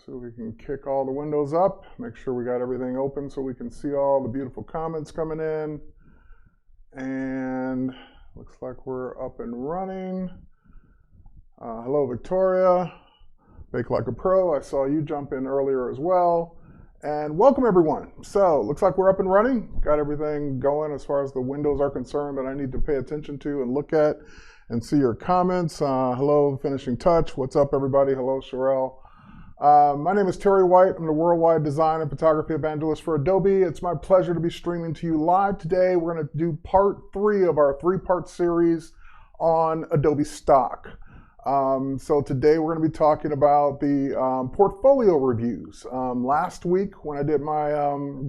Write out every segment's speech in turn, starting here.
So we can kick all the windows up, make sure we got everything open so we can see all the beautiful comments coming in. And looks like we're up and running. Hello, Victoria. Bake Like a Pro. I saw you jump in earlier as well. And welcome, everyone. So looks like we're up and running. Got everything going as far as the windows are concerned that I need to pay attention to and look at and see your comments. Hello, Finishing Touch. What's up, everybody? Hello, Sherelle. My name is Terry White. I'm the Worldwide Design and Photography Evangelist for Adobe. It's my pleasure to be streaming to you live today. We're going to do part 3 of our 3-part series on Adobe Stock. So today we're going to be talking about the portfolio reviews. Last week when I did my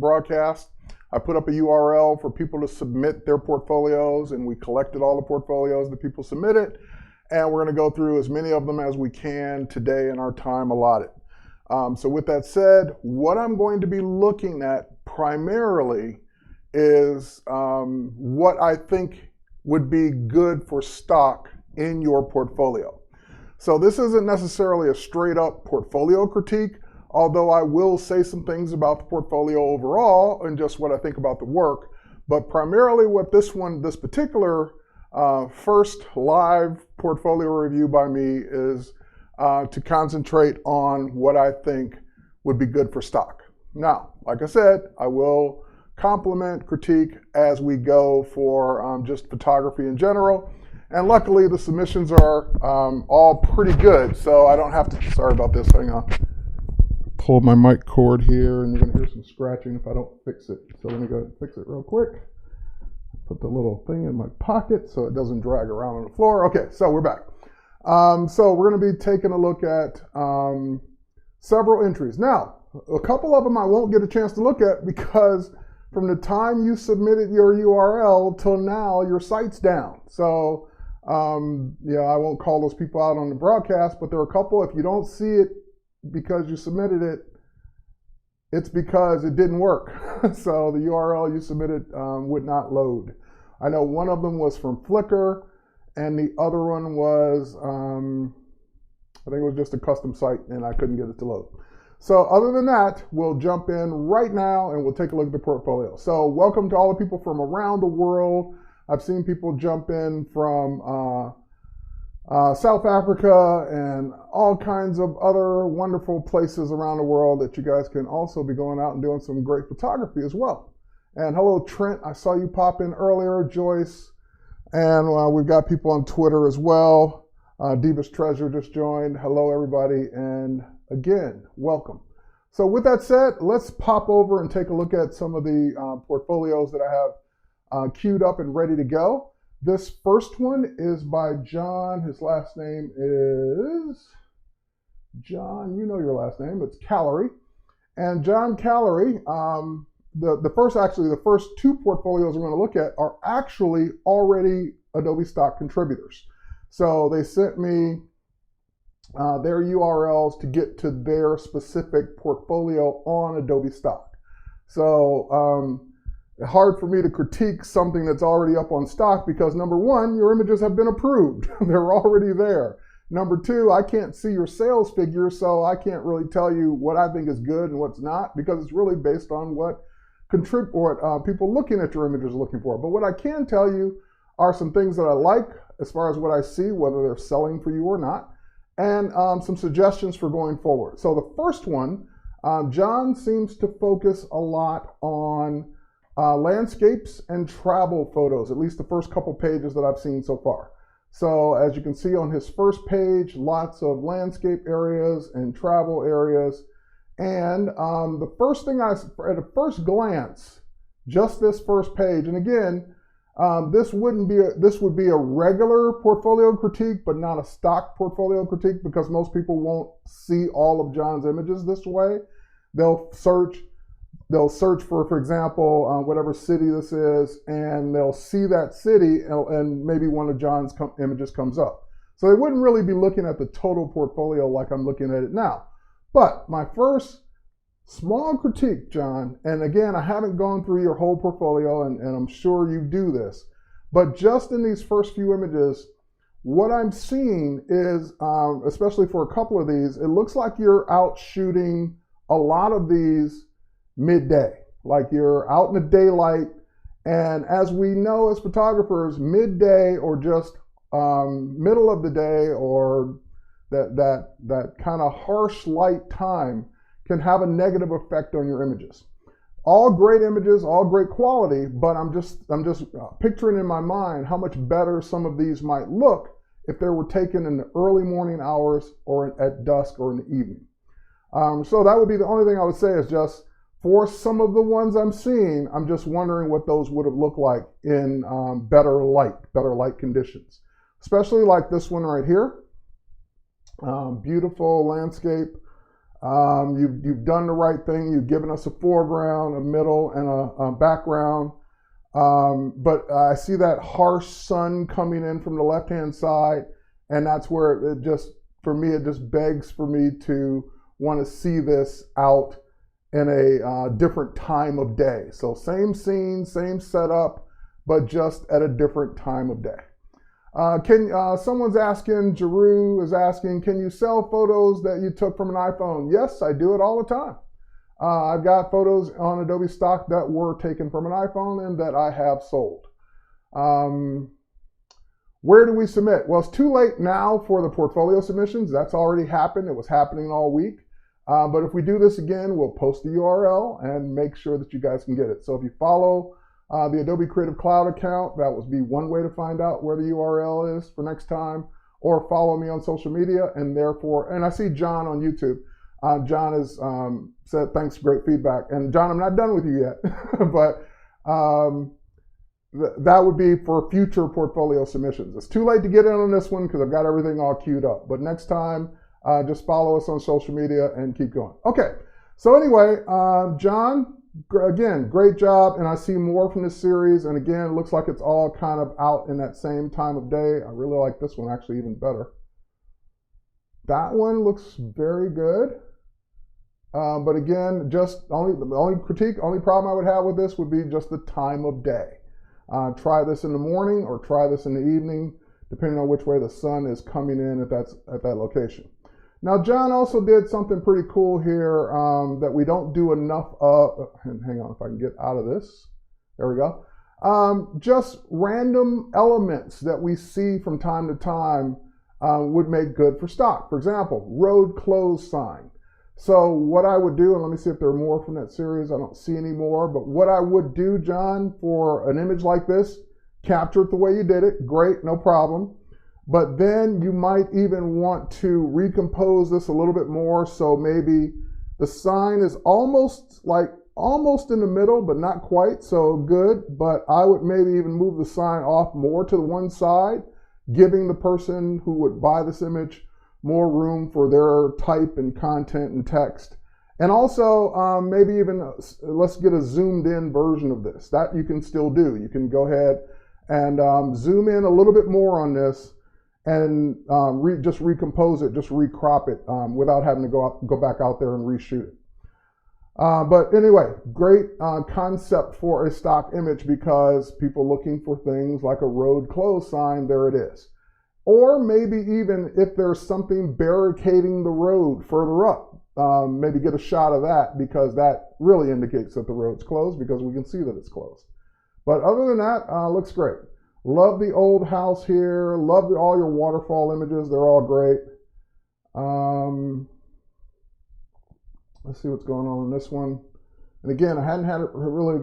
broadcast, I put up a URL for people to submit their portfolios, and we collected all the portfolios that people submitted. And we're going to go through as many of them as we can today in our time allotted. So with that said, what I'm going to be looking at primarily is what I think would be good for stock in your portfolio. So this isn't necessarily a straight up portfolio critique, although I will say some things about the portfolio overall and just what I think about the work. But primarily what this particular first live portfolio review by me is to concentrate on what I think would be good for stock. Now, like I said, I will compliment, critique as we go for just photography in general. And luckily the submissions are all pretty good, so I don't have to, sorry about this, hang on. Pull my mic cord here and you're gonna hear some scratching if I don't fix it. So let me go fix it real quick. Put the little thing in my pocket so it doesn't drag around on the floor. Okay, so we're back. So we're going to be taking a look at several entries. Now, a couple of them I won't get a chance to look at because from the time you submitted your URL till now, your site's down. So, yeah, I won't call those people out on the broadcast, but there are a couple, if you don't see it because you submitted it, it's because it didn't work. So the URL you submitted would not load. I know one of them was from Flickr, and the other one was, I think it was just a custom site, and I couldn't get it to load. So other than that, we'll jump in right now, and we'll take a look at the portfolio. So welcome to all the people from around the world. I've seen people jump in from South Africa and all kinds of other wonderful places around the world that you guys can also be going out and doing some great photography as well. And hello, Trent. I saw you pop in earlier. Joyce. And we've got people on Twitter as well. Divas Treasure just joined. Hello, everybody. And again, welcome. So with that said, let's pop over and take a look at some of the portfolios that I have queued up and ready to go. This first one is by John. His last name is John. You know your last name. It's Calorie. And John Calorie, the first 2 portfolios we're going to look at are actually already Adobe Stock contributors. So they sent me their URLs to get to their specific portfolio on Adobe Stock. So hard for me to critique something that's already up on stock because number 1, your images have been approved. They're already there. Number 2, I can't see your sales figures, so I can't really tell you what I think is good and what's not because it's really based on what people looking at your images are looking for. But what I can tell you are some things that I like as far as what I see, whether they're selling for you or not, and some suggestions for going forward. So the first one, John seems to focus a lot on landscapes and travel photos, at least the first couple pages that I've seen so far. So as you can see on his first page, lots of landscape areas and travel areas. And the first thing at a first glance, just this first page, and again, this would be a regular portfolio critique, but not a stock portfolio critique because most people won't see all of John's images this way. They'll search for example, whatever city this is, and they'll see that city and maybe one of John's images comes up. So they wouldn't really be looking at the total portfolio like I'm looking at it now. But my first small critique, John, and again, I haven't gone through your whole portfolio and I'm sure you do this, but just in these first few images, what I'm seeing is, especially for a couple of these, it looks like you're out shooting a lot of these midday, like you're out in the daylight. And as we know as photographers, midday or just middle of the day, or that kind of harsh light time can have a negative effect on your images. All great images, all great quality, but I'm just picturing in my mind how much better some of these might look if they were taken in the early morning hours or at dusk or in the evening. So that would be the only thing I would say, is just for some of the ones I'm seeing, I'm just wondering what those would have looked like in better light conditions. Especially like this one right here. Beautiful landscape. You've done the right thing. You've given us a foreground, a middle, and a background. But I see that harsh sun coming in from the left-hand side, and that's where it just begs for me to want to see this out in a different time of day. So same scene, same setup, but just at a different time of day. Someone's asking, Jeru is asking, can you sell photos that you took from an iPhone? Yes, I do it all the time. I've got photos on Adobe Stock that were taken from an iPhone and that I have sold. Where do we submit? Well, it's too late now for the portfolio submissions. That's already happened. It was happening all week. But if we do this again, we'll post the URL and make sure that you guys can get it. So if you follow the Adobe Creative Cloud account, that would be one way to find out where the URL is for next time, or follow me on social media. And I see John on YouTube. John has said, thanks, great feedback. And John, I'm not done with you yet, but that would be for future portfolio submissions. It's too late to get in on this one because I've got everything all queued up. But next time, just follow us on social media and keep going. Okay, so anyway, John, again, great job. And I see more from this series. And again, it looks like it's all kind of out in that same time of day. I really like this one actually even better. That one looks very good. But again, just the only problem I would have with this would be just the time of day. Try this in the morning or try this in the evening, depending on which way the sun is coming in at that location. Now, John also did something pretty cool here that we don't do enough of. Hang on, if I can get out of this. There we go. Just random elements that we see from time to time would make good for stock. For example, road closed sign. So what I would do, and let me see if there are more from that series. I don't see any more, but what I would do, John, for an image like this, capture it the way you did it. Great, no problem. But then you might even want to recompose this a little bit more. So maybe the sign is almost in the middle, but not quite so good. But I would maybe even move the sign off more to the one side, giving the person who would buy this image more room for their type and content and text. And also maybe even let's get a zoomed in version of this. That you can still do. You can go ahead and zoom in a little bit more on this and just recompose it, just recrop it without having to go back out there and reshoot it. But anyway, great concept for a stock image, because people looking for things like a road closed sign, there it is. Or maybe even if there's something barricading the road further up, maybe get a shot of that, because that really indicates that the road's closed, because we can see that it's closed. But other than that, looks great. Love the old house here. Love all your waterfall images. They're all great. Let's see what's going on in this one. And again, I hadn't had really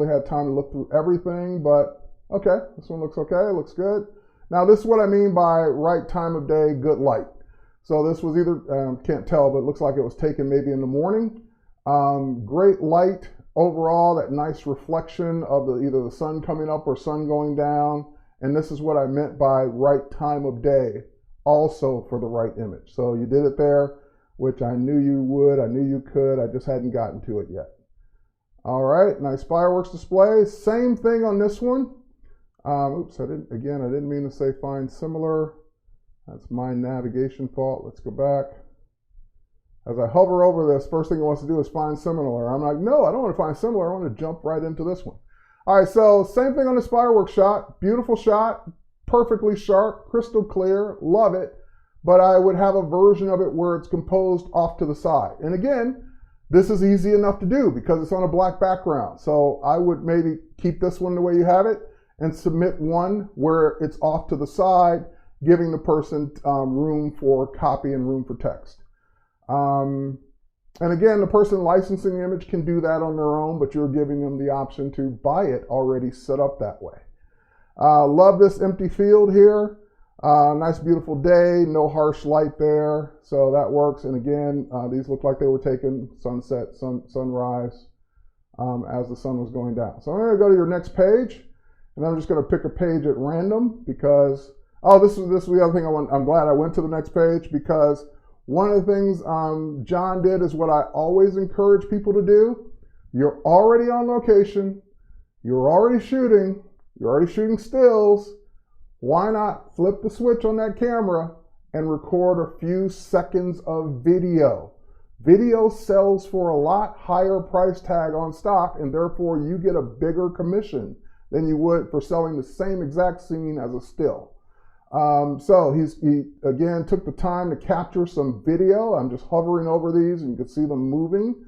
had time to look through everything, but okay, this one looks okay. It looks good. Now, this is what I mean by right time of day, good light. So this was either, can't tell, but it looks like it was taken maybe in the morning. Great light overall, that nice reflection of either the sun coming up or sun going down. And this is what I meant by right time of day, also for the right image. So you did it there, which I knew you would, I knew you could, I just hadn't gotten to it yet. All right, nice fireworks display. Same thing on this one. Oops, I didn't mean to say find similar. That's my navigation fault. Let's go back. As I hover over this, first thing it wants to do is find similar. I'm like, no, I don't want to find similar. I want to jump right into this one. All right, so same thing on this fireworks shot. Beautiful shot. perfectly sharp, crystal clear, love it, but I would have a version of it where it's composed off to the side. And again, this is easy enough to do because it's on a black background. So I would maybe keep this one the way you have it and submit one where it's off to the side, giving the person room for copy and room for text. And again, the person licensing the image can do that on their own, but you're giving them the option to buy it already set up that way. Love this empty field here. Nice beautiful day, no harsh light there, so that works. And again, these look like they were taken sunset, sunrise, as the sun was going down. So I'm going to go to your next page, and I'm just going to pick a page at random because, this is the other thing I'm glad I went to the next page, because one of the things John did is what I always encourage people to do. You're already on location, you're already shooting stills. Why not flip the switch on that camera and record a few seconds of video? Video sells for a lot higher price tag on stock, and therefore you get a bigger commission than you would for selling the same exact scene as a still. So he again took the time to capture some video. I'm just hovering over these and you can see them moving,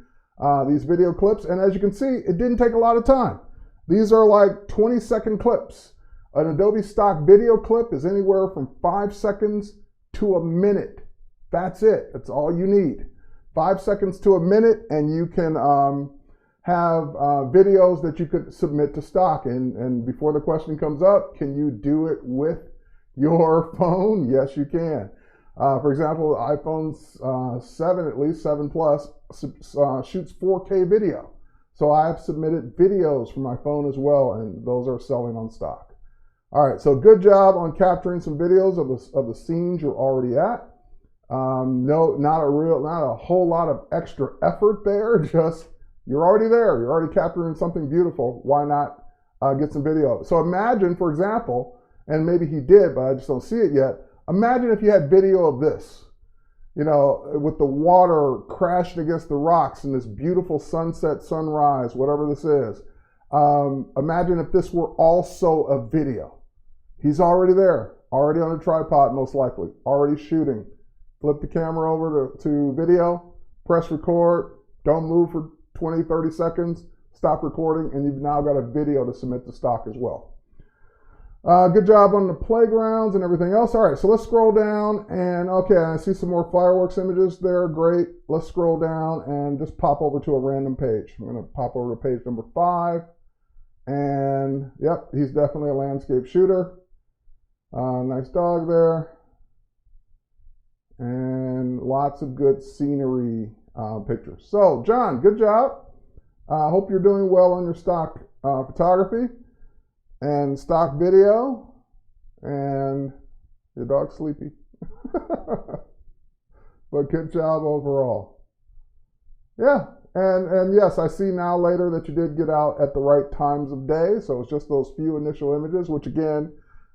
these video clips. And as you can see, it didn't take a lot of time. These are like 20-second clips. An Adobe Stock video clip is anywhere from 5 seconds to a minute. That's it. That's all you need. 5 seconds to a minute, and you can have videos that you could submit to stock. And before the question comes up, can you do it with your phone? Yes, you can. For example, iPhone 7, at least 7 Plus, shoots 4K video. So I have submitted videos from my phone as well, and those are selling on stock. All right, so good job on capturing some videos of the scenes you're already at. No, not a whole lot of extra effort there. Just you're already there. You're already capturing something beautiful. Why not get some video? So imagine, for example, and maybe he did, but I just don't see it yet. Imagine if you had video of this, with the water crashing against the rocks and this beautiful sunset, sunrise, whatever this is. Imagine if this were also a video. He's already there, already on a tripod most likely, already shooting. Flip the camera over to video, press record, don't move for 20, 30 seconds, stop recording, and you've now got a video to submit to stock as well. Good job on the playgrounds and everything else. All right, so let's scroll down, and okay, I see some more fireworks images there, great. Let's scroll down and just pop over to a random page. I'm gonna pop over to page number 5, and yep, he's definitely a landscape shooter. Nice dog there. And lots of good scenery pictures. So, John, good job. Hope you're doing well on your stock photography and stock video. And your dog's sleepy. But good job overall. Yeah, and yes, I see now later that you did get out at the right times of day. So it's just those few initial images, which again,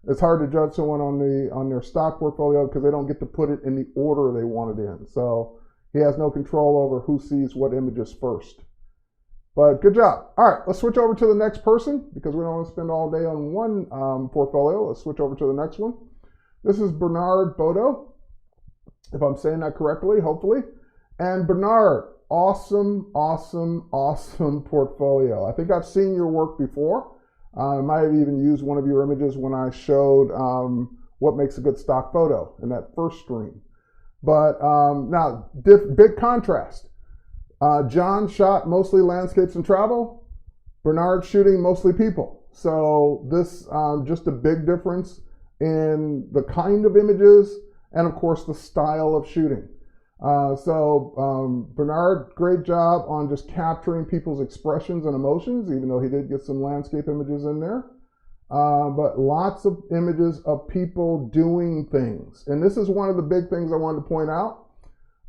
it's hard to judge someone on their stock portfolio because they don't get to put it in the order they want it in. So he has no control over who sees what images first. But good job. All right, let's switch over to the next person because we don't want to spend all day on one portfolio. Let's switch over to the next one. This is Bernard Boto, if I'm saying that correctly, hopefully. And Bernard, awesome, awesome, awesome portfolio. I think I've seen your work before. I might have even used one of your images when I showed what makes a good stock photo in that first stream. But now, big contrast. John shot mostly landscapes and travel. Bernard shooting mostly people. So this just a big difference in the kind of images and of course the style of shooting. Bernard, great job on just capturing people's expressions and emotions, even though he did get some landscape images in there. But lots of images of people doing things. And this is one of the big things I wanted to point out.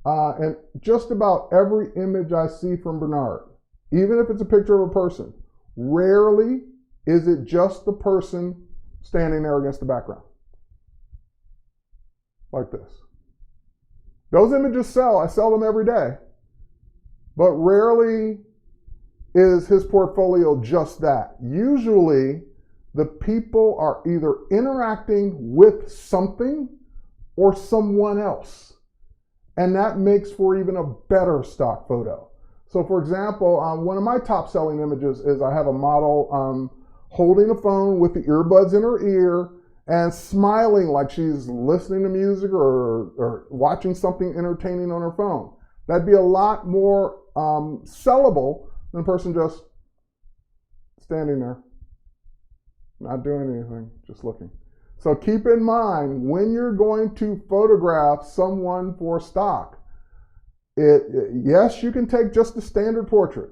And just about every image I see from Bernard, even if it's a picture of a person, rarely is it just the person standing there against the background. Like this. Those images sell. I sell them every day. But rarely is his portfolio just that. Usually, the people are either interacting with something or someone else. And that makes for even a better stock photo. So for example, one of my top selling images is I have a model holding a phone with the earbuds in her ear and smiling like she's listening to music or watching something entertaining on her phone. That'd be a lot more sellable than a person just standing there, not doing anything, just looking. So keep in mind, when you're going to photograph someone for stock, yes, you can take just a standard portrait.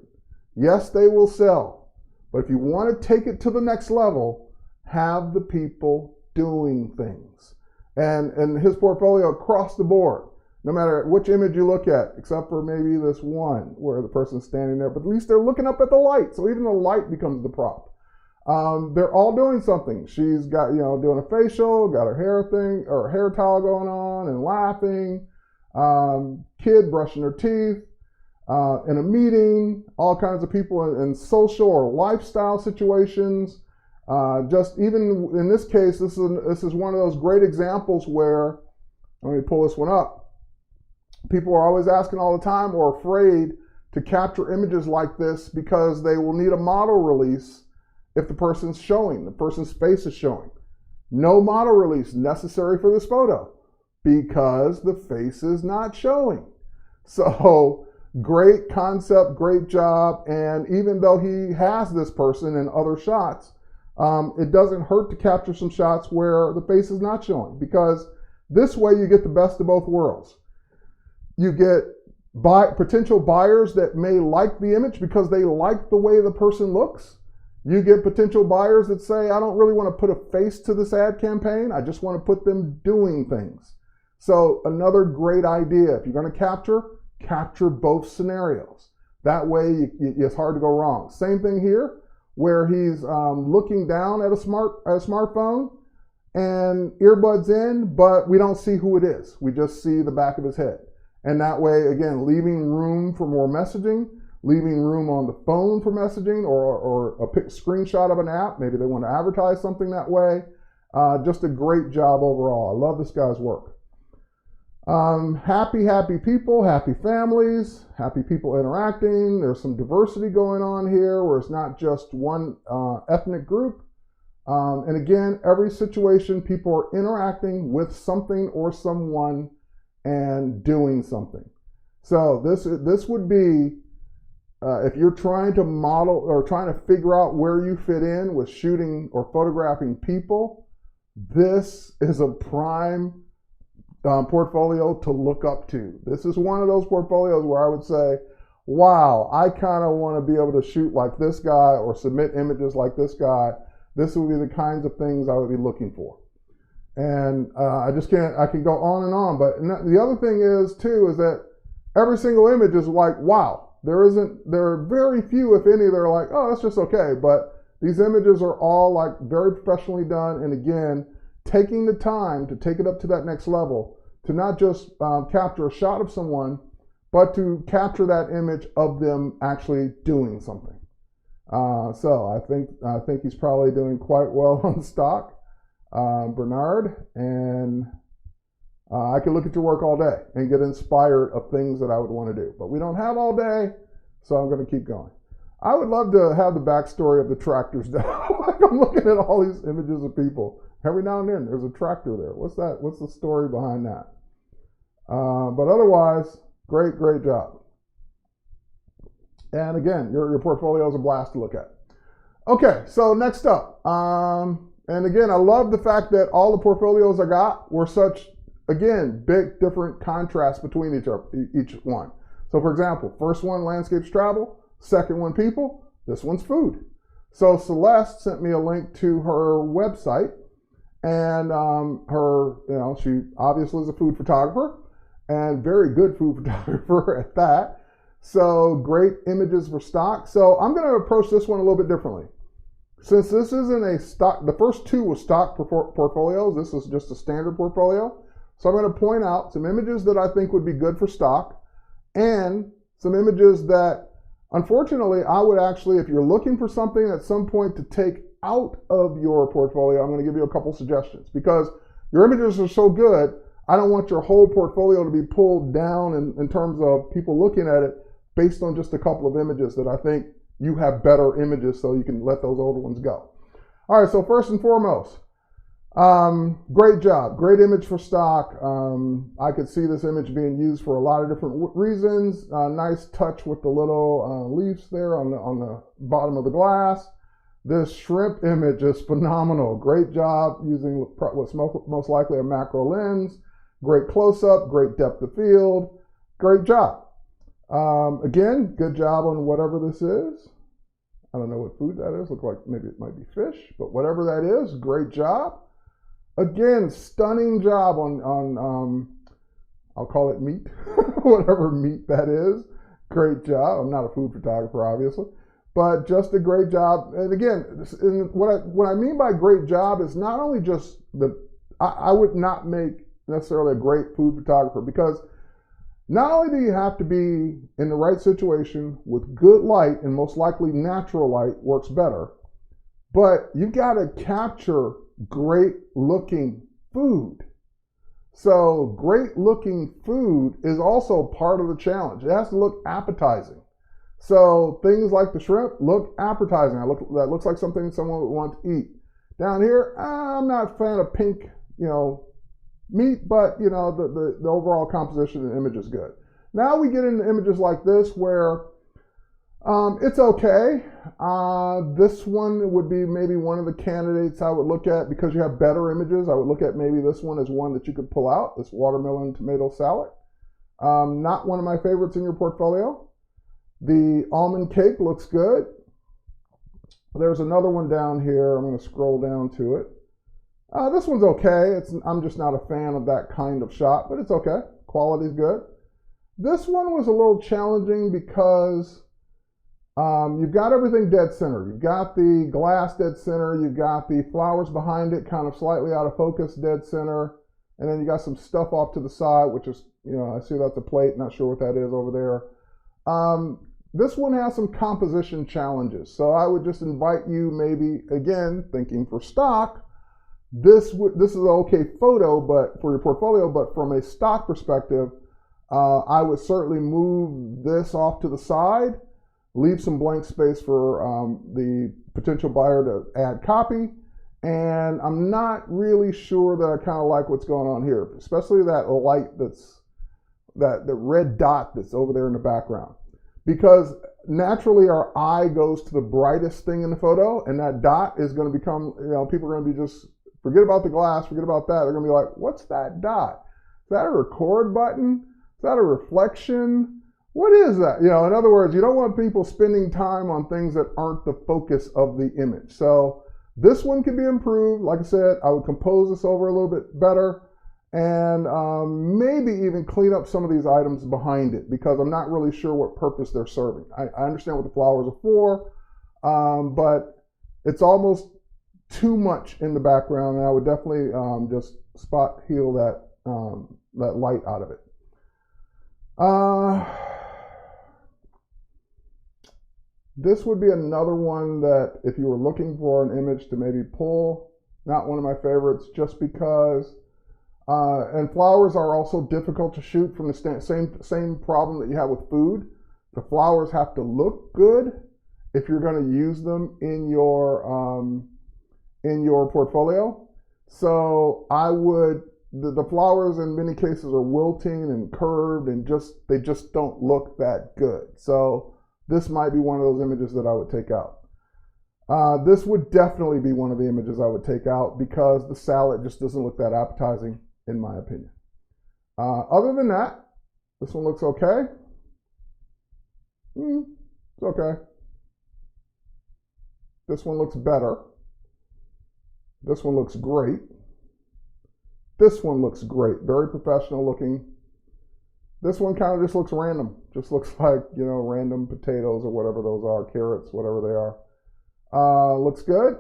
Yes, they will sell. But if you want to take it to the next level, have the people doing things. And his portfolio across the board, no matter which image you look at, except for maybe this one where the person's standing there, but at least they're looking up at the light. So even the light becomes the prop. They're all doing something. She's got, doing a facial, got her hair thing or hair towel going on and laughing. Kid brushing her teeth, in a meeting, all kinds of people in social or lifestyle situations. Just even in this case, this is one of those great examples where, let me pull this one up. People are always asking all the time or afraid to capture images like this because they will need a model release if the person's showing, the person's face is showing. No model release necessary for this photo because the face is not showing. So great concept, great job. And even though he has this person in other shots, it doesn't hurt to capture some shots where the face is not showing, because this way you get the best of both worlds. You get potential buyers that may like the image because they like the way the person looks. You get potential buyers that say, I don't really want to put a face to this ad campaign. I just want to put them doing things. So another great idea, if you're going to capture both scenarios. That way it's hard to go wrong. Same thing here, where he's looking down at a smartphone and earbuds in, but we don't see who it is. We just see the back of his head. And that way, again, leaving room for more messaging, leaving room on the phone for messaging or a screenshot of an app. Maybe they want to advertise something that way. Just a great job overall. I love this guy's work. Happy people, happy families, happy people interacting. There's some diversity going on here where it's not just one ethnic group. And again, every situation, people are interacting with something or someone and doing something. So this would be, if you're trying to model or trying to figure out where you fit in with shooting or photographing people, this is a prime portfolio to look up to. This is one of those portfolios where I would say, wow, I kind of want to be able to shoot like this guy or submit images like this guy. This would be the kinds of things I would be looking for. And I can go on and on. But the other thing is too, is that every single image is like, wow, there are very few, if any, that are like, oh, that's just okay. But these images are all like very professionally done. And again, taking the time to take it up to that next level, to not just capture a shot of someone, but to capture that image of them actually doing something. So I think he's probably doing quite well on stock, Bernard, and I could look at your work all day and get inspired of things that I would want to do. But we don't have all day, so I'm going to keep going. I would love to have the backstory of the tractors down. Like I'm looking at all these images of people. Every now and then there's a tractor there. What's that? What's the story behind that? But otherwise, great job. And again, your portfolio is a blast to look at. Okay, so next up. And again, I love the fact that all the portfolios I got were such, again, big different contrasts between each one. So for example, first one, landscapes travel. Second one, people. This one's food. So Celeste sent me a link to her website. And she obviously is a food photographer and very good food photographer at that. So great images for stock. So I'm going to approach this one a little bit differently. Since this isn't a stock, the first two were stock portfolios. This is just a standard portfolio. So I'm going to point out some images that I think would be good for stock and some images that Unfortunately, I would actually, if you're looking for something at some point to take out of your portfolio, I'm going to give you a couple suggestions, because your images are so good, I don't want your whole portfolio to be pulled down in terms of people looking at it based on just a couple of images that I think you have better images so you can let those older ones go. All right, so first and foremost, great job, great image for stock. I could see this image being used for a lot of different reasons. Nice touch with the little leaves there on the bottom of the glass. This shrimp image is phenomenal. Great job using what's most likely a macro lens. Great close-up, great depth of field. Great job. Again, good job on whatever this is. I don't know what food that is. Looks like maybe it might be fish, but whatever that is, great job. Again, stunning job on I'll call it meat, whatever meat that is. Great job. I'm not a food photographer, obviously, but just a great job. And again, what I mean by great job is not only just I would not make necessarily a great food photographer, because not only do you have to be in the right situation with good light, and most likely natural light works better, but you've got to capture great looking food. So great looking food is also part of the challenge. It has to look appetizing. So things like the shrimp look appetizing. That looks like something someone would want to eat. Down here, I'm not a fan of pink, meat, but the overall composition of the image is good. Now we get into images like this where it's okay. This one would be maybe one of the candidates I would look at, because you have better images. I would look at maybe this one as one that you could pull out, this watermelon tomato salad. Not one of my favorites in your portfolio. The almond cake looks good. There's another one down here. I'm going to scroll down to it. This one's okay. I'm just not a fan of that kind of shot, but it's okay. Quality's good. This one was a little challenging because you've got everything dead center. You've got the glass dead center. You've got the flowers behind it kind of slightly out of focus dead center. And then you got some stuff off to the side, which is, I see that's a plate. Not sure what that is over there. This one has some composition challenges. So I would just invite you, maybe, again, thinking for stock, this is an okay photo, but for your portfolio, but from a stock perspective, I would certainly move this off to the side, leave some blank space for the potential buyer to add copy. And I'm not really sure that I kind of like what's going on here, especially that light the red dot that's over there in the background. Because naturally our eye goes to the brightest thing in the photo, and that dot is going to become, people are going to be just, forget about the glass, forget about that. They're going to be like, what's that dot? Is that a record button? Is that a reflection? What is that? In other words, you don't want people spending time on things that aren't the focus of the image. So this one can be improved. Like I said, I would compose this over a little bit better, and maybe even clean up some of these items behind it, because I'm not really sure what purpose they're serving. I understand what the flowers are for, but it's almost too much in the background, and I would definitely just spot heal that light out of it. This would be another one that if you were looking for an image to maybe pull, not one of my favorites, just because, and flowers are also difficult to shoot from the same problem that you have with food. The flowers have to look good if you're going to use them in your portfolio. So I would, the flowers in many cases are wilting and curved, and they just don't look that good. So this might be one of those images that I would take out. This would definitely be one of the images I would take out, because the salad just doesn't look that appetizing, in my opinion. Other than that, this one looks okay. It's okay. This one looks better. This one looks great. This one looks great. Very professional looking. This one kind of just looks random. Just looks like, random potatoes or whatever those are, carrots, whatever they are. Looks good.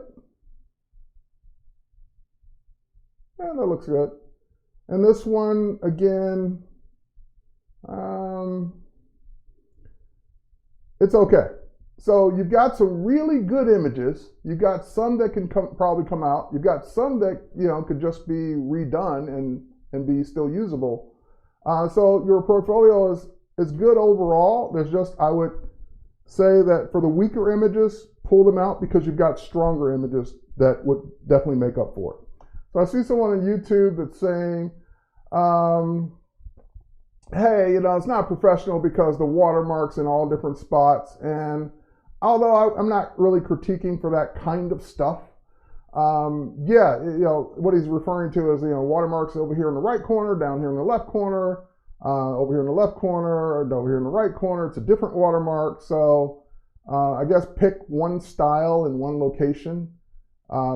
Yeah, that looks good. And this one, again, it's okay. So you've got some really good images. You've got some that can probably come out. You've got some that, you know, could just be redone and be still usable. So your portfolio is good overall. There's just, I would say that for the weaker images, pull them out because you've got stronger images that would definitely make up for it. So I see someone on YouTube that's saying, hey, you know, it's not professional because the watermark's in all different spots. And although I'm not really critiquing for that kind of stuff, yeah, you know, what he's referring to is, you know, watermarks over here in the right corner, down here in the left corner, over here in the left corner, and over here in the right corner. It's a different watermark. So I guess pick one style in one location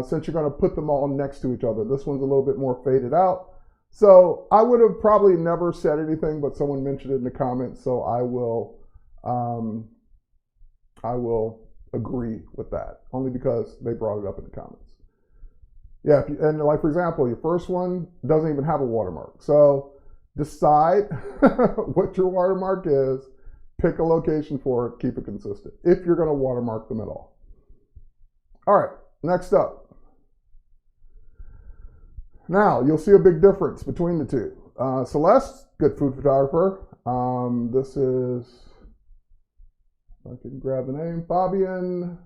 since you're going to put them all next to each other. This one's a little bit more faded out. So I would have probably never said anything, but someone mentioned it in the comments, so I will agree with that, only because they brought it up in the comments. Yeah, and like for example, your first one doesn't even have a watermark. So decide what your watermark is, pick a location for it, keep it consistent, if you're going to watermark them at all. All right, next up. Now, you'll see a big difference between the two. Celeste, good food photographer. This is, if I can grab the name, Fabian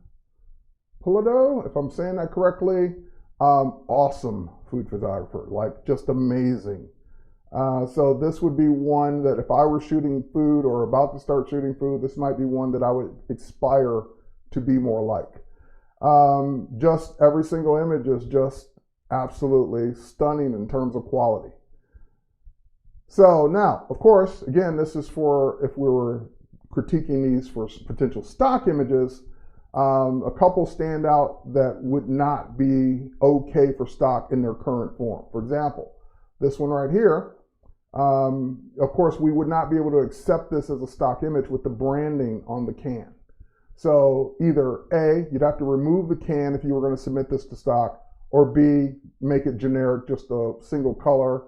Piloto, if I'm saying that correctly. Awesome food photographer, like just amazing. So this would be one that if I were shooting food or about to start shooting food, this might be one that I would aspire to be more like. Just every single image is just absolutely stunning in terms of quality. So now, of course, again, this is for if we were critiquing these for potential stock images. A couple stand out that would not be okay for stock in their current form. For example, this one right here, of course, we would not be able to accept this as a stock image with the branding on the can. So either A, you'd have to remove the can if you were going to submit this to stock, or B, make it generic, just a single color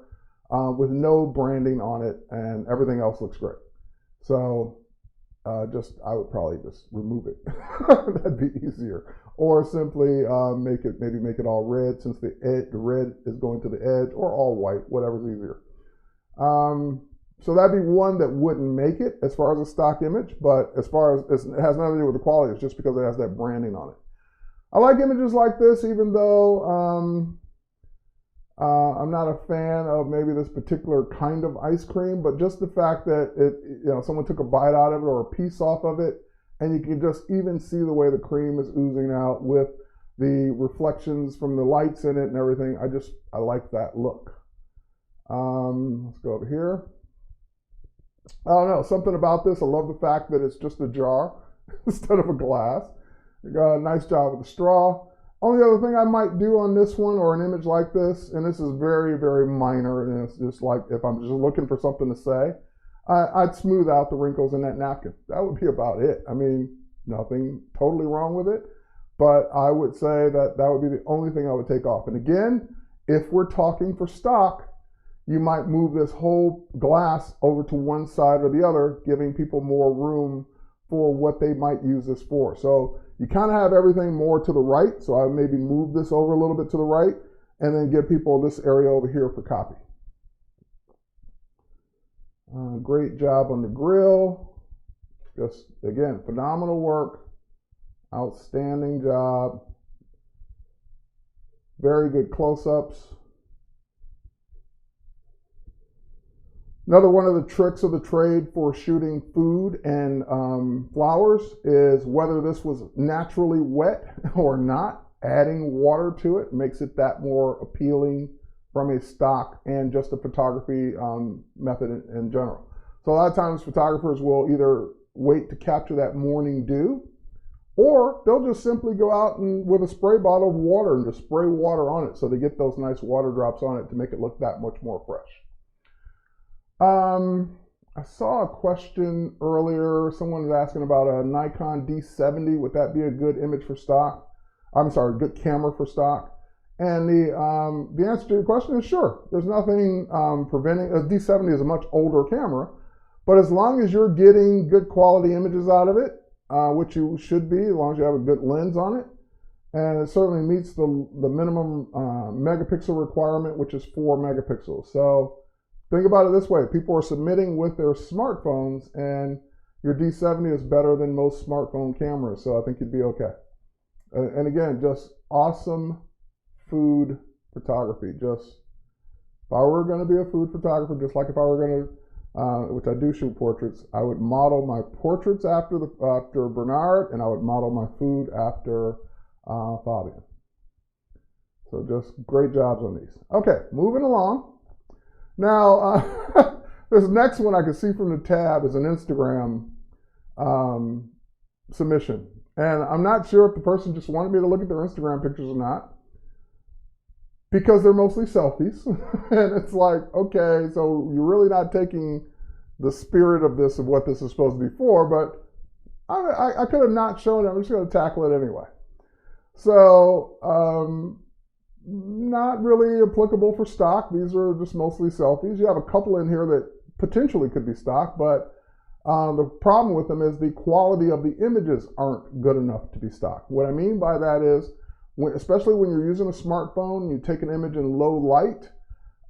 with no branding on it, and everything else looks great. So I would probably just remove it. That'd be easier. Or simply make it all red, since the red is going to the edge, or all white, whatever's easier. So that'd be one that wouldn't make it as far as a stock image, but as far as it has nothing to do with the quality, it's just because it has that branding on it. I like images like this, even though I'm not a fan of maybe this particular kind of ice cream, but just the fact that someone took a bite out of it or a piece off of it, and you can just even see the way the cream is oozing out with the reflections from the lights in it and everything. I like that look. Let's go over here. I don't know, something about this. I love the fact that it's just a jar instead of a glass. You got a nice job with the straw. Only other thing I might do on this one or an image like this, and this is very, very minor, and it's just like if I'm just looking for something to say, I'd smooth out the wrinkles in that napkin. That would be about it. I mean, nothing totally wrong with it, but I would say that that would be the only thing I would take off. And again, if we're talking for stock, you might move this whole glass over to one side or the other, giving people more room for what they might use this for. So you kind of have everything more to the right. So I would maybe move this over a little bit to the right and then give people this area over here for copy. Great job on the grill. Just, again, phenomenal work. Outstanding job. Very good close-ups. Another one of the tricks of the trade for shooting food and flowers is whether this was naturally wet or not. Adding water to it makes it that more appealing from a stock and just a photography method in general. So a lot of times photographers will either wait to capture that morning dew, or they'll just simply go out and with a spray bottle of water and just spray water on it so they get those nice water drops on it to make it look that much more fresh. I saw a question earlier. Someone was asking about a Nikon D70. Would that be a good image for stock? I'm sorry, good camera for stock? And the answer to your question is sure. There's nothing preventing. A D70 is a much older camera, but as long as you're getting good quality images out of it, which you should be as long as you have a good lens on it. And it certainly meets the minimum megapixel requirement, which is 4 megapixels. So think about it this way. People are submitting with their smartphones, and your D70 is better than most smartphone cameras, so I think you'd be okay. And again, just awesome food photography. Just, if I were going to be a food photographer, just like if I were going to, which I do shoot portraits, I would model my portraits after Bernard, and I would model my food after Fabian. So just great jobs on these. Okay, moving along. Now, this next one I can see from the tab is an Instagram submission. And I'm not sure if the person just wanted me to look at their Instagram pictures or not, because they're mostly selfies. And it's like, okay, so you're really not taking the spirit of this, of what this is supposed to be for, but I could have not shown it. I'm just going to tackle it anyway. So, not really applicable for stock. These are just mostly selfies. You have a couple in here that potentially could be stock, but the problem with them is the quality of the images aren't good enough to be stock. What I mean by that is, especially when you're using a smartphone, you take an image in low light,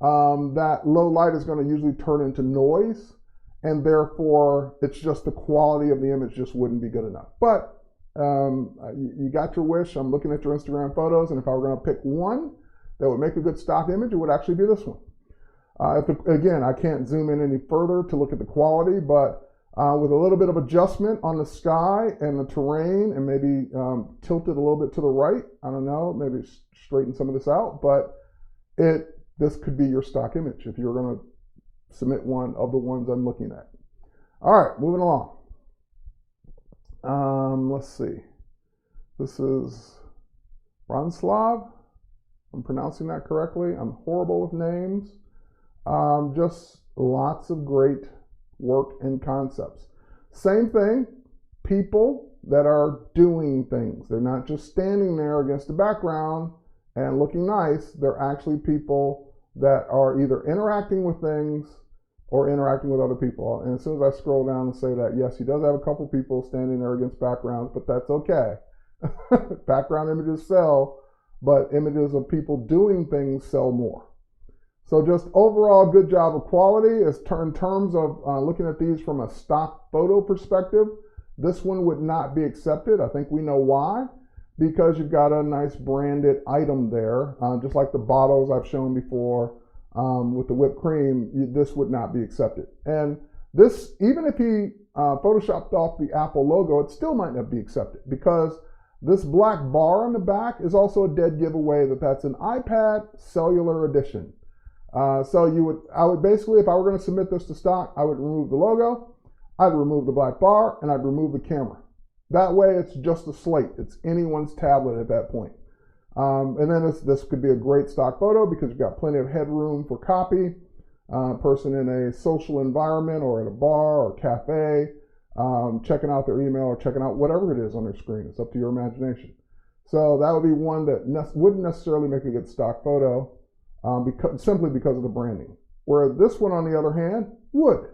that low light is going to usually turn into noise, and therefore it's just the quality of the image just wouldn't be good enough. But you got your wish. I'm looking at your Instagram photos, and if I were going to pick one that would make a good stock image, it would actually be this one. Again, I can't zoom in any further to look at the quality, but with a little bit of adjustment on the sky and the terrain, and maybe tilt it a little bit to the right, I don't know, maybe straighten some of this out, but this could be your stock image if you're going to submit one of the ones I'm looking at. All right, moving along. Let's see. This is Branislav. I'm pronouncing that correctly. I'm horrible with names. Just lots of great work and concepts. Same thing, people that are doing things. They're not just standing there against the background and looking nice. They're actually people that are either interacting with things or interacting with other people. And as soon as I scroll down and say that, yes, he does have a couple people standing there against backgrounds, but that's okay. Background images sell, but images of people doing things sell more. So just overall good job of quality. In terms of looking at these from a stock photo perspective, this one would not be accepted. I think we know why. Because you've got a nice branded item there, just like the bottles I've shown before. With the whipped cream, this would not be accepted. And this, even if he photoshopped off the Apple logo, it still might not be accepted, because this black bar on the back is also a dead giveaway that that's an iPad cellular edition. So I would basically, if I were going to submit this to stock, I would remove the logo, I'd remove the black bar, and I'd remove the camera. That way it's just a slate. It's anyone's tablet at that point. And then this could be a great stock photo because you've got plenty of headroom for copy. Person in a social environment or at a bar or cafe, checking out their email or checking out whatever it is on their screen. It's up to your imagination. So that would be one that wouldn't necessarily make a good stock photo simply because of the branding. Where this one, on the other hand, would,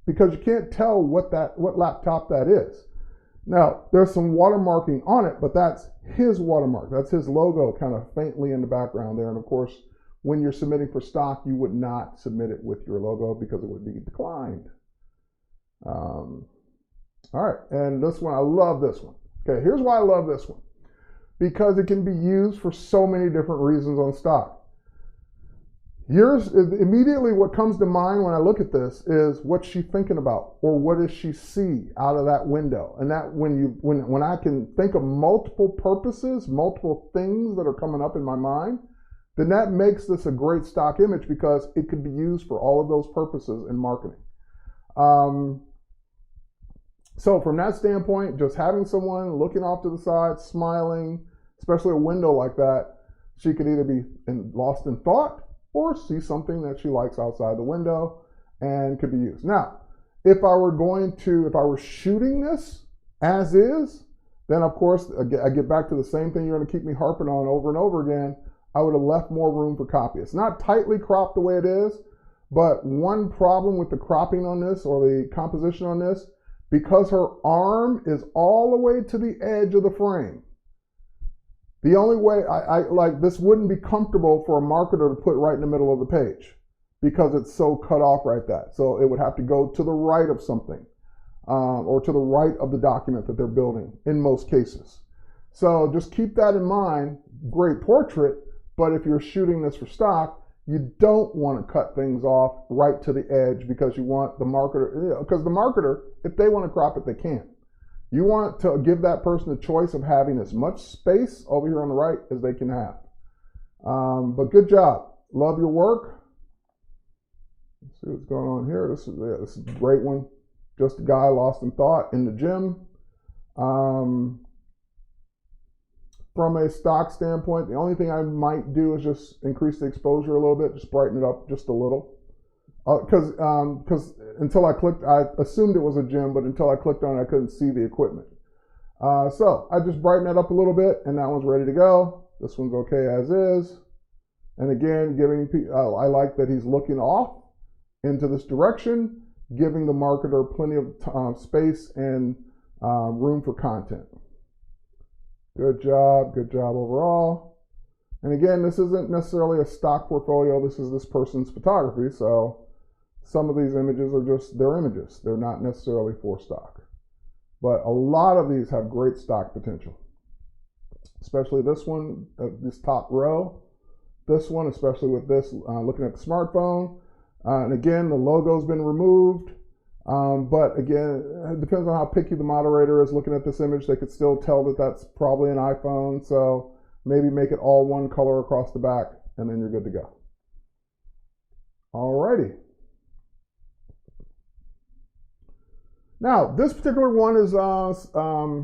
because you can't tell what laptop that is. Now, there's some watermarking on it, but that's his watermark. That's his logo kind of faintly in the background there. And of course, when you're submitting for stock, you would not submit it with your logo because it would be declined. All right, and this one, I love this one. Okay, here's why I love this one. Because it can be used for so many different reasons on stock. Immediately what comes to mind when I look at this is what's she thinking about, or what does she see out of that window? And that when I can think of multiple purposes, multiple things that are coming up in my mind, then that makes this a great stock image because it could be used for all of those purposes in marketing. So from that standpoint, just having someone looking off to the side, smiling, especially a window like that, she could either be lost in thought or see something that she likes outside the window and could be used. Now, if I were shooting this as is, then of course, I get back to the same thing you're gonna keep me harping on over and over again. I would have left more room for copy. It's not tightly cropped the way it is, but one problem with the cropping on this or the composition on this, because her arm is all the way to the edge of the frame. The only way I like this wouldn't be comfortable for a marketer to put right in the middle of the page because it's so cut off right there. So it would have to go to the right of something or to the right of the document that they're building in most cases. So just keep that in mind. Great portrait, but if you're shooting this for stock, you don't want to cut things off right to the edge because you want the marketer, because the marketer, if they want to crop it, they can. You want to give that person the choice of having as much space over here on the right as they can have. But good job. Love your work. Let's see what's going on here. This is a great one. Just a guy lost in thought in the gym. From a stock standpoint, the only thing I might do is just increase the exposure a little bit, just brighten it up just a little. Because until I clicked, I assumed it was a gym, but until I clicked on it, I couldn't see the equipment. So I just brightened it up a little bit, and that one's ready to go. This one's okay as is. And again, I like that he's looking off into this direction, giving the marketer plenty of space and room for content. Good job overall. And again, this isn't necessarily a stock portfolio. This is this person's photography, so some of these images are just their images. They're not necessarily for stock. But a lot of these have great stock potential. Especially this one, this top row. This one, especially with this, looking at the smartphone. And again, the logo's been removed. But again, it depends on how picky the moderator is looking at this image. They could still tell that that's probably an iPhone. So maybe make it all one color across the back, and then you're good to go. Alrighty. Now, this particular one is about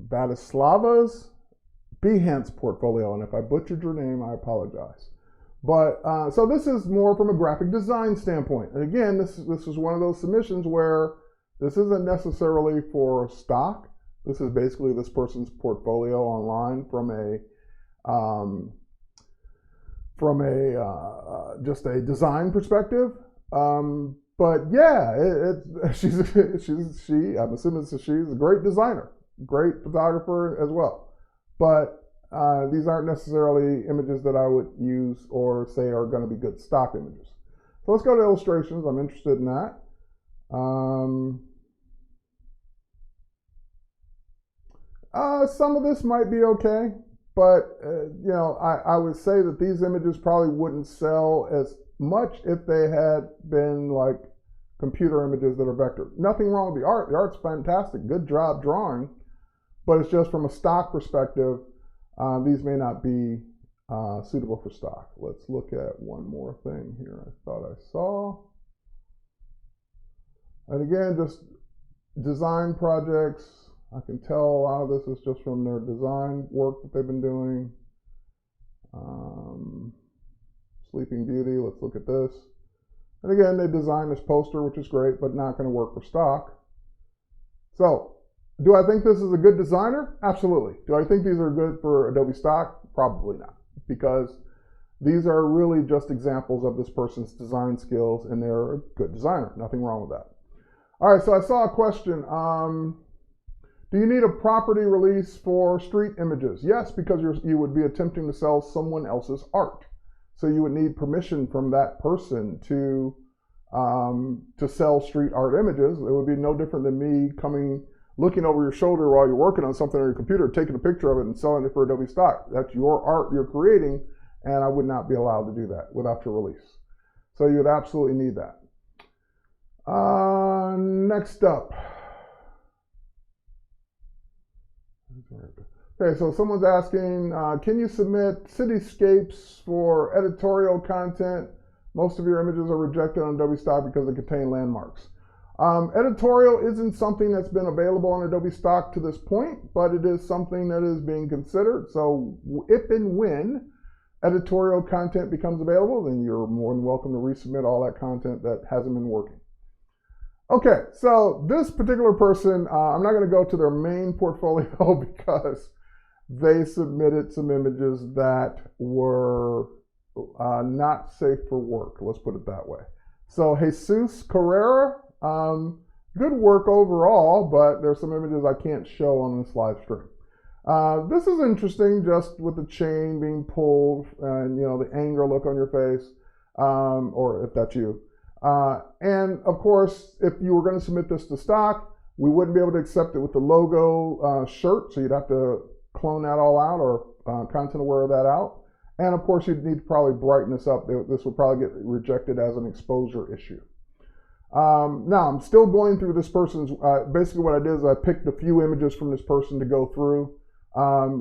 Vladislava's Behance portfolio, and if I butchered your name, I apologize. But so this is more from a graphic design standpoint. And again, this is one of those submissions where this isn't necessarily for stock. This is basically this person's portfolio online just a design perspective. But yeah, I'm assuming she's a great designer, great photographer as well. But these aren't necessarily images that I would use or say are going to be good stock images. So let's go to illustrations. I'm interested in that. Some of this might be okay, but you know, I would say that these images probably wouldn't sell as much if they had been like computer images that are vectored. Nothing wrong with the art. The art's fantastic. Good job drawing. But it's just from a stock perspective, these may not be suitable for stock. Let's look at one more thing here I thought I saw. And again, just design projects. I can tell a lot of this is just from their design work that they've been doing. Sleeping Beauty, let's look at this. And again, they designed this poster, which is great, but not going to work for stock. So, do I think this is a good designer? Absolutely. Do I think these are good for Adobe Stock? Probably not, because these are really just examples of this person's design skills, and they're a good designer. Nothing wrong with that. All right, so I saw a question. Do you need a property release for street images? Yes, because you would be attempting to sell someone else's art. So you would need permission from that person to sell street art images. It would be no different than me looking over your shoulder while you're working on something on your computer, taking a picture of it and selling it for Adobe Stock. That's your art you're creating, and I would not be allowed to do that without your release. So you would absolutely need that. Next up. Okay, so someone's asking, can you submit cityscapes for editorial content? Most of your images are rejected on Adobe Stock because they contain landmarks. Editorial isn't something that's been available on Adobe Stock to this point, but it is something that is being considered. So if and when editorial content becomes available, then you're more than welcome to resubmit all that content that hasn't been working. Okay, so this particular person, I'm not going to go to their main portfolio because they submitted some images that were not safe for work. Let's put it that way. So Jesus Carrera, good work overall, but there's some images I can't show on this live stream. This is interesting, just with the chain being pulled and the anger look on your face, or if that's you. And of course, if you were going to submit this to stock, we wouldn't be able to accept it with the logo shirt, so you'd have to clone that all out or content aware that out. And of course, you'd need to probably brighten this up. This would probably get rejected as an exposure issue. Now, I'm still going through this person's, basically what I did is I picked a few images from this person to go through.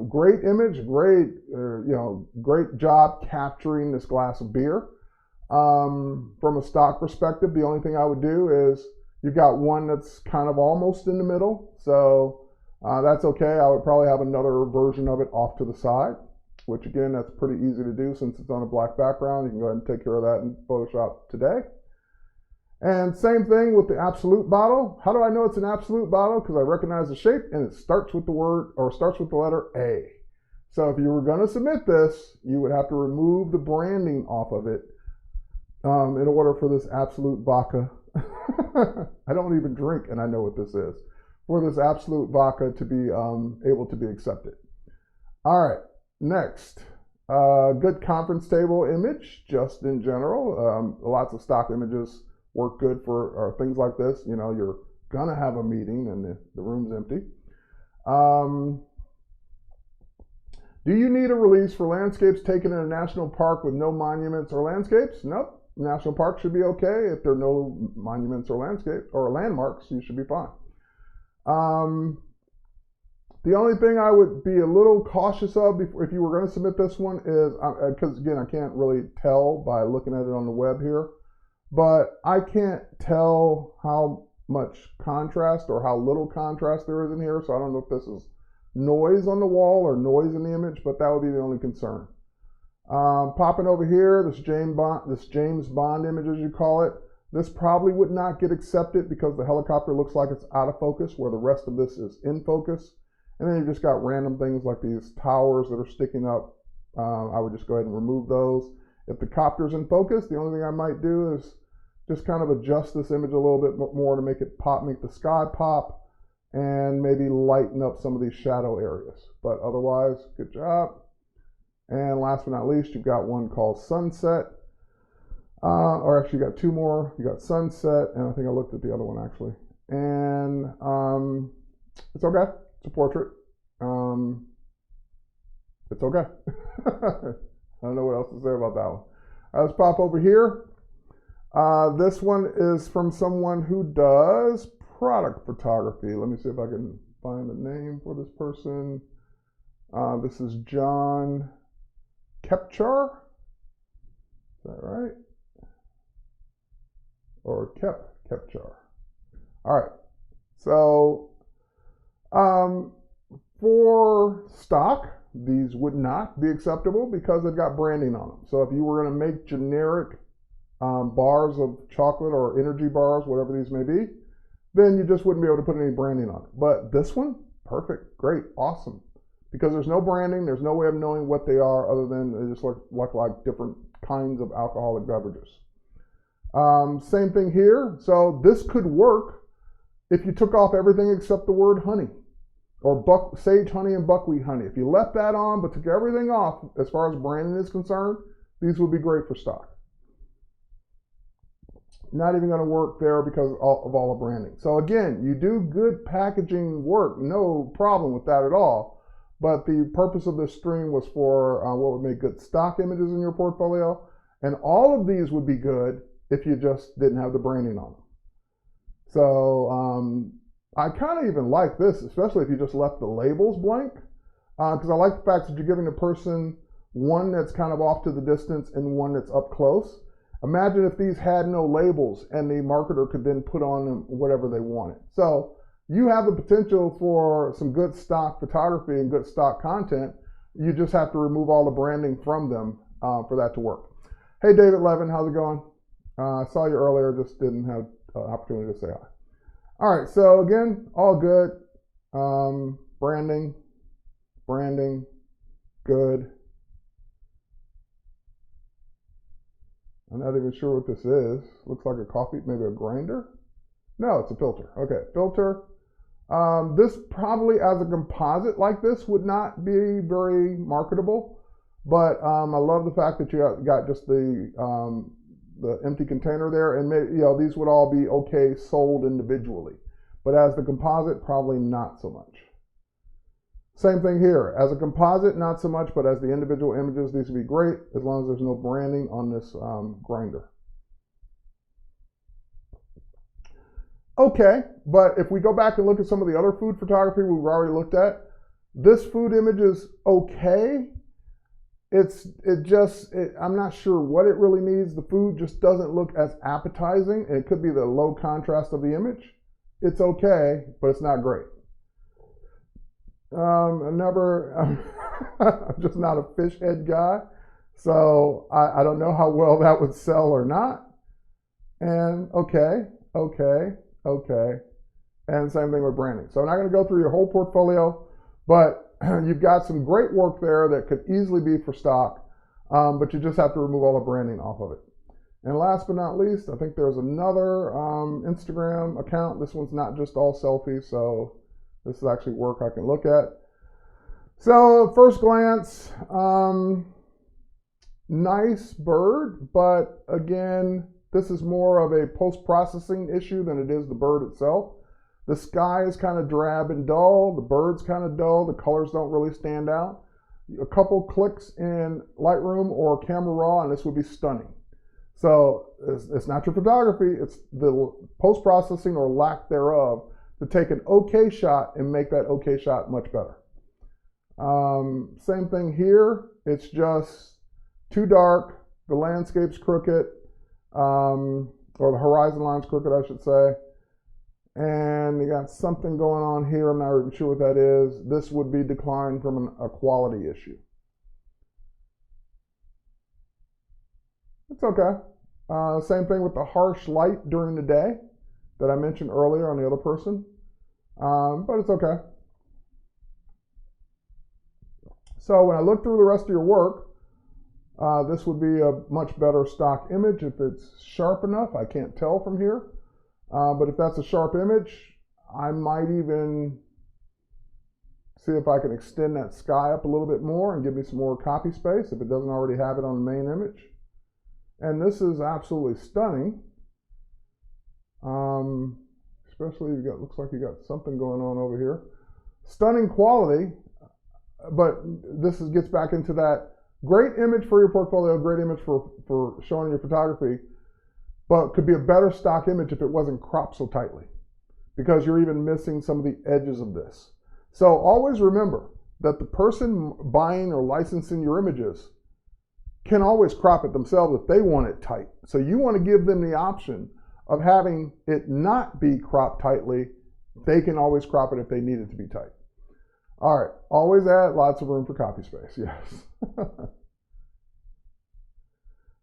Great image, great job capturing this glass of beer. From a stock perspective, the only thing I would do is you've got one that's kind of almost in the middle, so that's okay. I would probably have another version of it off to the side, which again, that's pretty easy to do since it's on a black background. You can go ahead and take care of that in Photoshop today. And same thing with the Absolut bottle. How do I know it's an Absolut bottle? Because I recognize the shape and it starts with the word, or starts with the letter A. So if you were going to submit this, you would have to remove the branding off of it in order for this Absolut Vodka. I don't even drink and I know what this is. For this Absolut Vodka to be able to be accepted. All right, next. Good conference table image, just in general. Lots of stock images work good for things like this. You're gonna have a meeting and the room's empty. Do you need a release for landscapes taken in a national park with no monuments or landscapes? Nope. National park should be okay. If there are no monuments or landscape or landmarks, you should be fine. The only thing I would be a little cautious of if you were going to submit this one is, because again, I can't really tell by looking at it on the web here, but I can't tell how much contrast or how little contrast there is in here. So I don't know if this is noise on the wall or noise in the image, but that would be the only concern. Popping over here, this James Bond image, as you call it, this probably would not get accepted because the helicopter looks like it's out of focus where the rest of this is in focus. And then you've just got random things like these towers that are sticking up. I would just go ahead and remove those. If the copter's in focus, the only thing I might do is just kind of adjust this image a little bit more to make it pop, make the sky pop, and maybe lighten up some of these shadow areas. But otherwise, good job. And last but not least, you've got one called Sunset. Or actually, you got two more. You got Sunset, and I think I looked at the other one actually. And it's okay. It's a portrait. It's okay. I don't know what else to say about that one. Let's pop over here. This one is from someone who does product photography. Let me see if I can find the name for this person. This is John Kepchar. Is that right? Or Kepchar. All right. So for stock, these would not be acceptable because they've got branding on them. So if you were going to make generic bars of chocolate or energy bars, whatever these may be, then you just wouldn't be able to put any branding on it. But this one, perfect, great, awesome. Because there's no branding, there's no way of knowing what they are other than they just look like different kinds of alcoholic beverages. Same thing here. So this could work if you took off everything except the word honey, or sage honey and buckwheat honey. If you left that on but took everything off as far as branding is concerned, these would be great for stock. Not even going to work there because of all the branding. So again, you do good packaging work, no problem with that at all. But the purpose of this stream was for what would make good stock images in your portfolio. And all of these would be good if you just didn't have the branding on them. So I kind of even like this, especially if you just left the labels blank, because I like the fact that you're giving the person one that's kind of off to the distance and one that's up close. Imagine if these had no labels and the marketer could then put on them whatever they wanted. So you have the potential for some good stock photography and good stock content. You just have to remove all the branding from them for that to work. Hey, David Levin, how's it going? I saw you earlier, just didn't have an opportunity to say hi. All right, so again, all good. Branding, good. I'm not even sure what this is. Looks like a coffee, maybe a grinder. No, it's a filter. Okay, filter. This probably as a composite like this would not be very marketable, but I love the fact that you got just the empty container there, and maybe, these would all be okay sold individually, but as the composite, probably not so much. Same thing here. As a composite, not so much, but as the individual images, these would be great as long as there's no branding on this grinder. Okay, but if we go back and look at some of the other food photography we've already looked at, this food image is okay. I'm not sure what it really needs. The food just doesn't look as appetizing. It could be the low contrast of the image. It's okay, but it's not great. I'm just not a fish head guy, so I don't know how well that would sell or not. And okay. And same thing with branding. So I'm not going to go through your whole portfolio, but you've got some great work there that could easily be for stock, but you just have to remove all the branding off of it. And last but not least, I think there's another Instagram account. This one's not just all selfies, so this is actually work I can look at. So first glance, nice bird, but again, this is more of a post-processing issue than it is the bird itself. The sky is kind of drab and dull. The bird's kind of dull. The colors don't really stand out. A couple clicks in Lightroom or Camera Raw, and this would be stunning. So it's not your photography. It's the post-processing or lack thereof to take an okay shot and make that okay shot much better. Same thing here. It's just too dark. The landscape's crooked. Or the horizon line's crooked, I should say. And you got something going on here. I'm not even sure what that is. This would be declined from a quality issue. It's okay. Same thing with the harsh light during the day that I mentioned earlier on the other person. But it's okay. So when I look through the rest of your work, this would be a much better stock image if it's sharp enough. I can't tell from here. But if that's a sharp image, I might even see if I can extend that sky up a little bit more and give me some more copy space if it doesn't already have it on the main image. And this is absolutely stunning. Especially looks like you got something going on over here. Stunning quality, but this gets back into that great image for your portfolio, great image for showing your photography, but could be a better stock image if it wasn't cropped so tightly, because you're even missing some of the edges of this. So always remember that the person buying or licensing your images can always crop it themselves if they want it tight. So you want to give them the option of having it not be cropped tightly. They can always crop it if they need it to be tight. All right, always add lots of room for copy space, yes.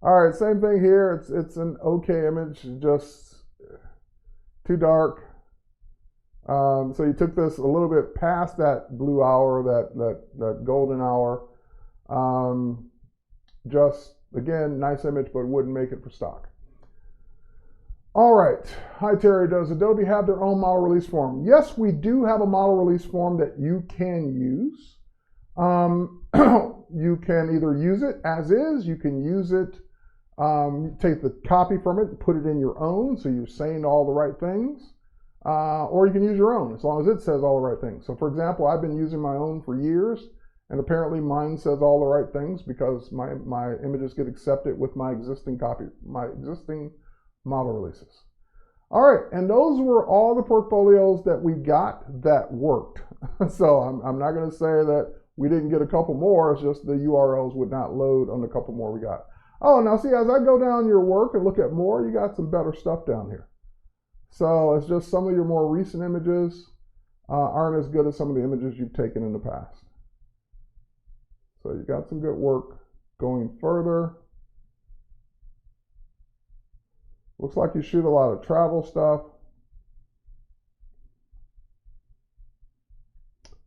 All right, same thing here. It's an okay image, just too dark. So you took this a little bit past that blue hour, that golden hour. Just, again, nice image, but wouldn't make it for stock. All right. Hi, Terry. Does Adobe have their own model release form? Yes, we do have a model release form that you can use. You can either use it as is, you can use it, take the copy from it and put it in your own, so you're saying all the right things, or you can use your own, as long as it says all the right things. So for example, I've been using my own for years, and apparently mine says all the right things because my images get accepted with my existing model releases. All right, and those were all the portfolios that we got that worked. So I'm not going to say that we didn't get a couple more, it's just the URLs would not load on the couple more we got. Oh, now see, as I go down your work and look at more, you got some better stuff down here. So it's just some of your more recent images aren't as good as some of the images you've taken in the past. So you got some good work going further. Looks like you shoot a lot of travel stuff.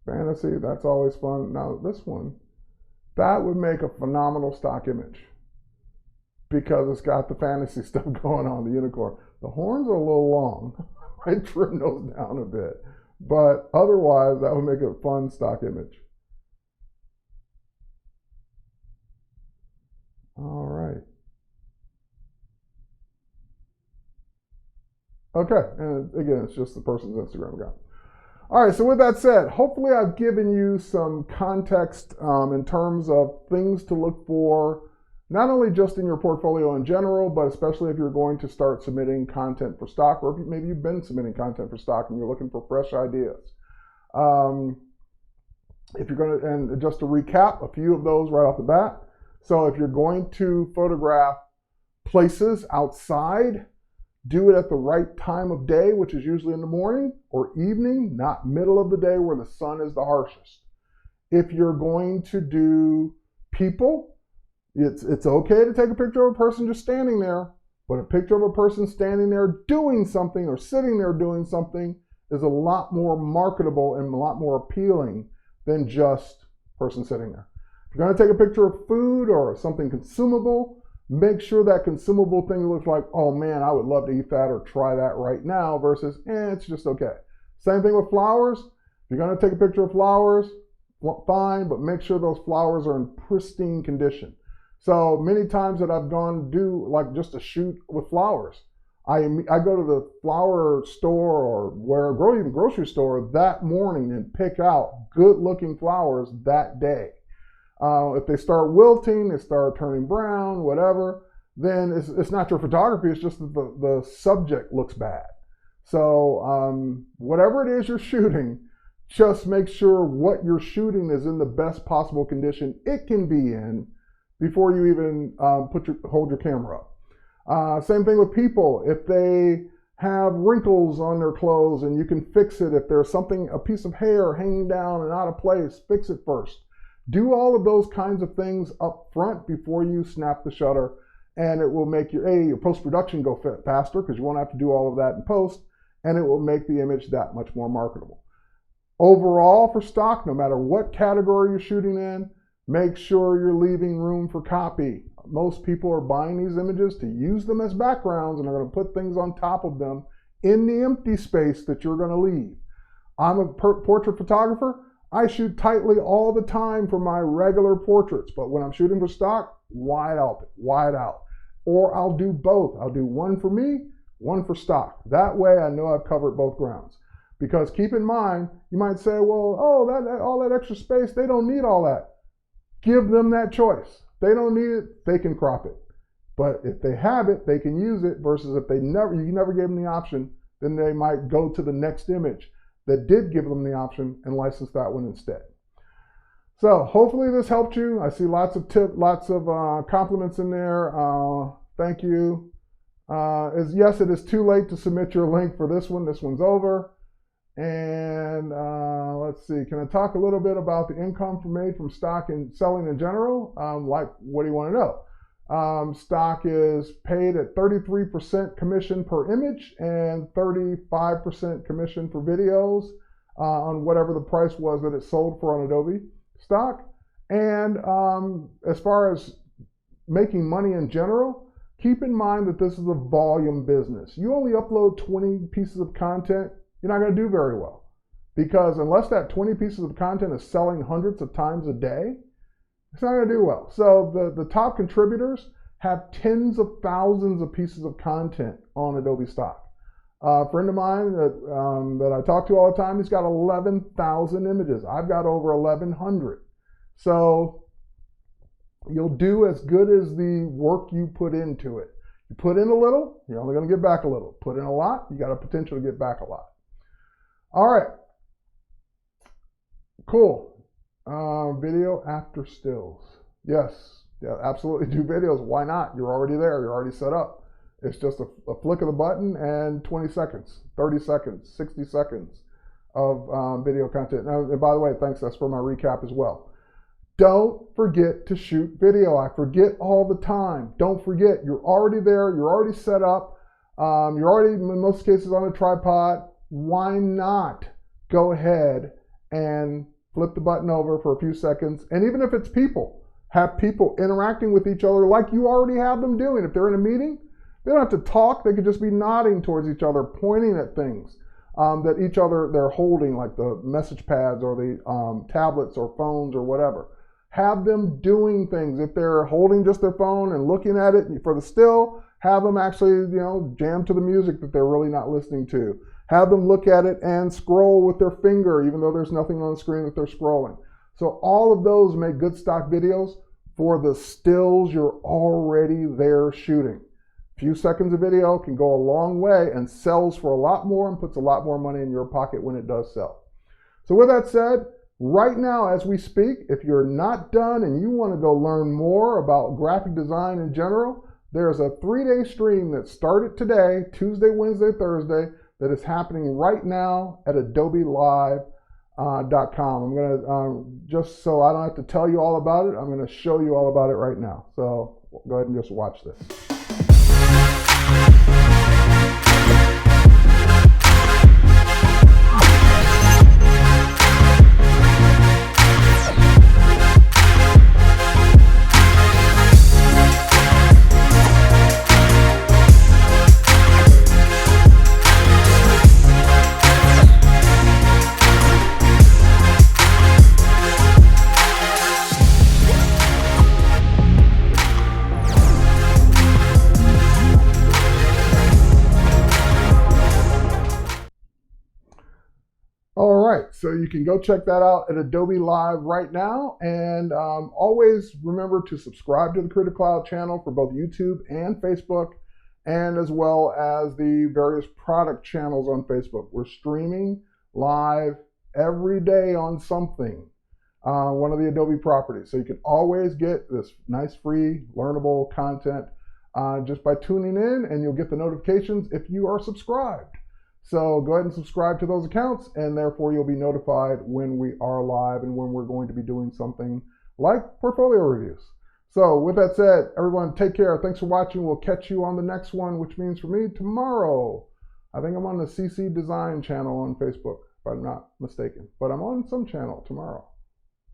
Fantasy, that's always fun. Now this one, that would make a phenomenal stock image. because it's got the fantasy stuff going on, the unicorn. The horns are a little long. I trim those down a bit. But otherwise, that would make a fun stock image. All right. Okay, and again, it's just the person's Instagram account. All right, so with that said, hopefully I've given you some context in terms of things to look for, not only just in your portfolio in general, but especially if you're going to start submitting content for stock, or if maybe you've been submitting content for stock and you're looking for fresh ideas. If you're going to, and just to recap a few of those right off the bat. So if you're going to photograph places outside, do it at the right time of day, which is usually in the morning or evening, not middle of the day where the sun is the harshest. If you're going to do people, it's okay to take a picture of a person just standing there, but a picture of a person standing there doing something or sitting there doing something is a lot more marketable and a lot more appealing than just a person sitting there. If you're going to take a picture of food or something consumable, make sure that consumable thing looks like, oh man, I would love to eat that or try that right now, versus, it's just okay. Same thing with flowers. If you're going to take a picture of flowers, fine, but make sure those flowers are in pristine condition. So many times that I've gone to do like just a shoot with flowers, I go to the flower store or even grocery store that morning and pick out good looking flowers that day. If they start wilting, they start turning brown, whatever, then it's not your photography, it's just that the subject looks bad. So whatever it is you're shooting, just make sure what you're shooting is in the best possible condition it can be in before you even hold your camera up. Same thing with people. If they have wrinkles on their clothes and you can fix it, if there's something, a piece of hair hanging down and out of place, fix it first. Do all of those kinds of things up front before you snap the shutter, and it will make your post-production go faster because you won't have to do all of that in post, and it will make the image that much more marketable. Overall for stock, no matter what category you're shooting in, make sure you're leaving room for copy. Most people are buying these images to use them as backgrounds and are going to put things on top of them in the empty space that you're going to leave. I'm a portrait photographer. I shoot tightly all the time for my regular portraits, but when I'm shooting for stock, wide out. Or I'll do both. I'll do one for me, one for stock. That way I know I've covered both grounds. Because keep in mind, you might say, well, all that extra space, they don't need all that. Give them that choice. They don't need it, they can crop it. But if they have it, they can use it, versus if you never gave them the option, then they might go to the next image that did give them the option and license that one instead. So hopefully this helped you. I see lots of compliments in there. Thank you. Yes, it is too late to submit your link for this one. This one's over. And let's see, can I talk a little bit about the income made from stock and selling in general? Like, what do you want to know? Stock is paid at 33% commission per image and 35% commission for videos on whatever the price was that it sold for on Adobe Stock. And as far as making money in general, keep in mind that this is a volume business. You only upload 20 pieces of content, you're not going to do very well. Because unless that 20 pieces of content is selling hundreds of times a day, it's not going to do well. So the top contributors have tens of thousands of pieces of content on Adobe Stock. A friend of mine that I talk to all the time, he's got 11,000 images. I've got over 1,100. So you'll do as good as the work you put into it. You put in a little, you're only going to get back a little. Put in a lot, you got a potential to get back a lot. All right. Cool. Video after stills. Yes, yeah, absolutely do videos. Why not? You're already there. You're already set up. It's just a flick of the button and 20 seconds, 30 seconds, 60 seconds of video content. Now, and by the way, thanks. That's for my recap as well. Don't forget to shoot video. I forget all the time. Don't forget. You're already there. You're already set up. You're already, in most cases, on a tripod. Why not go ahead and flip the button over for a few seconds? And even if it's people, Have people interacting with each other like you already have them doing. If they're in a meeting, they don't have to talk. They could just be nodding towards each other, pointing at things that each other they're holding, like the message pads or the tablets or phones or whatever. Have them doing things. If they're holding just their phone and looking at it for the still, have them actually, jam to the music that they're really not listening to. Have them look at it and scroll with their finger, even though there's nothing on the screen that they're scrolling. So all of those make good stock videos for the stills you're already there shooting. A few seconds of video can go a long way and sells for a lot more and puts a lot more money in your pocket when it does sell. So with that said, right now as we speak, if you're not done and you want to go learn more about graphic design in general, there's a 3-day stream that started today, Tuesday, Wednesday, Thursday, that is happening right now at AdobeLive.com. I'm going to, just so I don't have to tell you all about it, I'm going to show you all about it right now. So go ahead and just watch this. All right, so you can go check that out at Adobe Live right now. And always remember to subscribe to the Creative Cloud channel for both YouTube and Facebook, and as well as the various product channels on Facebook. We're streaming live every day on something, one of the Adobe properties. So you can always get this nice free learnable content just by tuning in, and you'll get the notifications if you are subscribed. So go ahead and subscribe to those accounts, and therefore you'll be notified when we are live and when we're going to be doing something like portfolio reviews. So with that said, everyone take care. Thanks for watching. We'll catch you on the next one, which means for me tomorrow. I think I'm on the CC Design channel on Facebook, if I'm not mistaken. But I'm on some channel tomorrow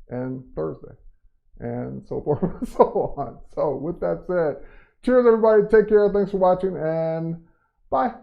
and Thursday and so forth and so on. So with that said, cheers everybody. Take care. Thanks for watching and bye.